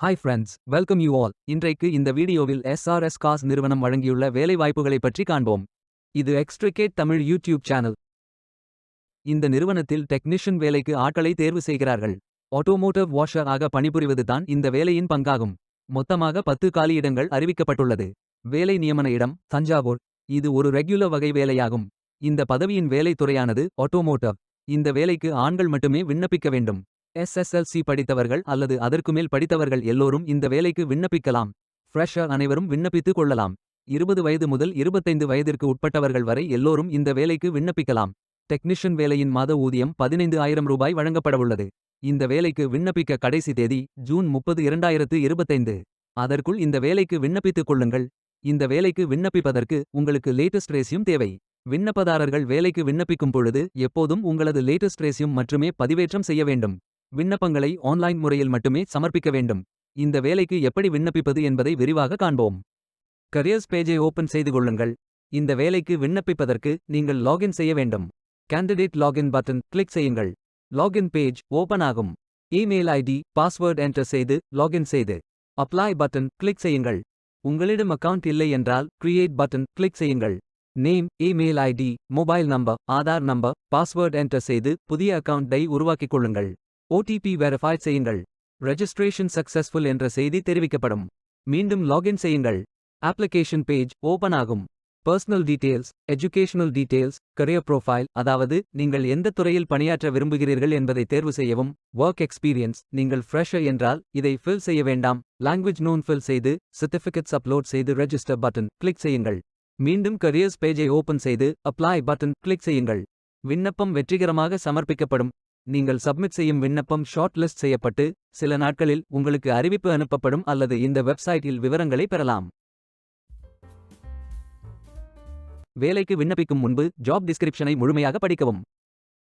Hi friends, welcome you all. இன்றைக்கு இந்த வீடியோவில் எஸ்ஆர்எஸ் காஸ் நிறுவனம் வழங்கியுள்ள வேலைவாய்ப்புகளை பற்றி காண்போம். இது எக்ஸ்ட்ரிகேட் தமிழ் யூடியூப் சேனல். இந்த நிறுவனத்தில் டெக்னீஷியன் வேலைக்கு ஆட்களை தேர்வு செய்கிறார்கள். ஆட்டோமோட்டிவ் வாஷர் ஆக பணிபுரிவது தான் இந்த வேலையின் பங்காகும். மொத்தமாக 10 காலியிடங்கள் அறிவிக்கப்பட்டுள்ளது. வேலை நியமன இடம் தஞ்சாவூர். இது ஒரு ரெகுலர் வகை வேலையாகும். இந்த பதவியின் வேலை துறையானது ஆட்டோமோட்டிவ். இந்த வேலைக்கு ஆண்கள் மட்டுமே விண்ணப்பிக்க வேண்டும். SSLC படித்தவர்கள் அல்லது அதற்குமேல் படித்தவர்கள் எல்லோரும் இந்த வேலைக்கு விண்ணப்பிக்கலாம். ஃப்ரெஷர் அனைவரும் விண்ணப்பித்துக் கொள்ளலாம். 20 வயது முதல் 25 வயதிற்கு உட்பட்டவர்கள் வரை எல்லோரும் இந்த வேலைக்கு விண்ணப்பிக்கலாம். டெக்னீஷியன் வேலையின் மாத ஊதியம் 15,000 ரூபாய் வழங்கப்படவுள்ளது. இந்த வேலைக்கு விண்ணப்பிக்க கடைசி தேதி ஜூன் 30, 2025. அதற்குள் இந்த வேலைக்கு விண்ணப்பித்துக் கொள்ளுங்கள். இந்த வேலைக்கு விண்ணப்பிப்பதற்கு உங்களுக்கு லேட்டஸ்ட் ரெஸ்யூம் தேவை. விண்ணப்பதாரர்கள் வேலைக்கு விண்ணப்பிக்கும் பொழுது எப்போதும் உங்களது லேட்டஸ்ட் ரெஸ்யூம் மட்டுமே பதிவேற்றம் செய்ய வேண்டும். விண்ணப்பங்களை ஆன்லைன் முறையில் மட்டுமே சமர்ப்பிக்க வேண்டும். இந்த வேலைக்கு எப்படி விண்ணப்பிப்பது என்பதை விரிவாக காண்போம். கரியர்ஸ் பேஜை ஓபன் செய்து கொள்ளுங்கள். இந்த வேலைக்கு விண்ணப்பிப்பதற்கு நீங்கள் லாகின் செய்ய வேண்டும். கேண்டிடேட் லாகின் பட்டன் கிளிக் செய்யுங்கள். லாகின் பேஜ் ஓபன் ஆகும். இமெயில் ஐடி பாஸ்வேர்ட் என்டர் செய்து லாகின் செய்து அப்ளை பட்டன் கிளிக் செய்யுங்கள். உங்களிடம் அக்கவுண்ட் இல்லை என்றால் கிரியேட் பட்டன் கிளிக் செய்யுங்கள். Name, email ID, mobile number, Aadhaar number, password enter செய்து புதிய அக்கவுண்டை உருவாக்கிக் கொள்ளுங்கள். OTP வெரிஃபை செய்யுங்கள். ரெஜிஸ்ட்ரேஷன் சக்சஸ்ஃபுல் என்ற செய்தி தெரிவிக்கப்படும். மீண்டும் லாகின் செய்யுங்கள். அப்ளிகேஷன் பேஜ் ஓபன் ஆகும். Personal details, educational details, career profile, அதாவது நீங்கள் எந்த துறையில் பணியாற்ற விரும்புகிறீர்கள் என்பதை தேர்வு செய்யவும். ஒர்க் எக்ஸ்பீரியன்ஸ், நீங்கள் ஃப்ரெஷர் என்றால் இதை ஃபில் செய்ய வேண்டாம். லாங்குவேஜ் நோன் ஃபில் செய்து சர்டிஃபிகேட்ஸ் அப்லோட் செய்து ரெஜிஸ்டர் பட்டன் கிளிக் செய்யுங்கள். மீண்டும் கரியர்ஸ் பேஜை ஓபன் செய்து அப்ளை பட்டன் கிளிக் செய்யுங்கள். விண்ணப்பம் வெற்றிகரமாக சமர்ப்பிக்கப்படும். நீங்கள் சப்மிட் செய்யும் விண்ணப்பம் ஷார்ட் லிஸ்ட் செய்யப்பட்டு சில நாட்களில் உங்களுக்கு அறிவிப்பு அனுப்பப்படும் அல்லது இந்த வெப்சைட்டில் விவரங்களை பெறலாம். வேலைக்கு விண்ணப்பிக்கும் முன்பு ஜாப் டிஸ்கிரிப்ஷனை முழுமையாக படிக்கவும்.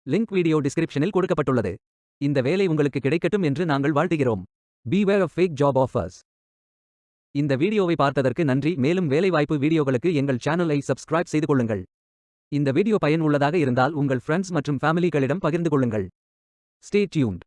லிங்க் வீடியோ டிஸ்கிரிப்ஷனில் கொடுக்கப்பட்டுள்ளது. இந்த வேலை உங்களுக்கு கிடைக்கட்டும் என்று நாங்கள் வாழ்த்துகிறோம். Beware of fake job offers. இந்த வீடியோவை பார்த்ததற்கு நன்றி. மேலும் வேலைவாய்ப்பு வீடியோகளுக்கு எங்கள் சேனலை சப்ஸ்கிரைப் செய்து கொள்ளுங்கள். இந்த வீடியோ பயனுள்ளதாக இருந்தால் உங்கள் ஃப்ரெண்ட்ஸ் மற்றும் ஃபேமிலிகளிடம் பகிர்ந்து கொள்ளுங்கள். Stay tuned.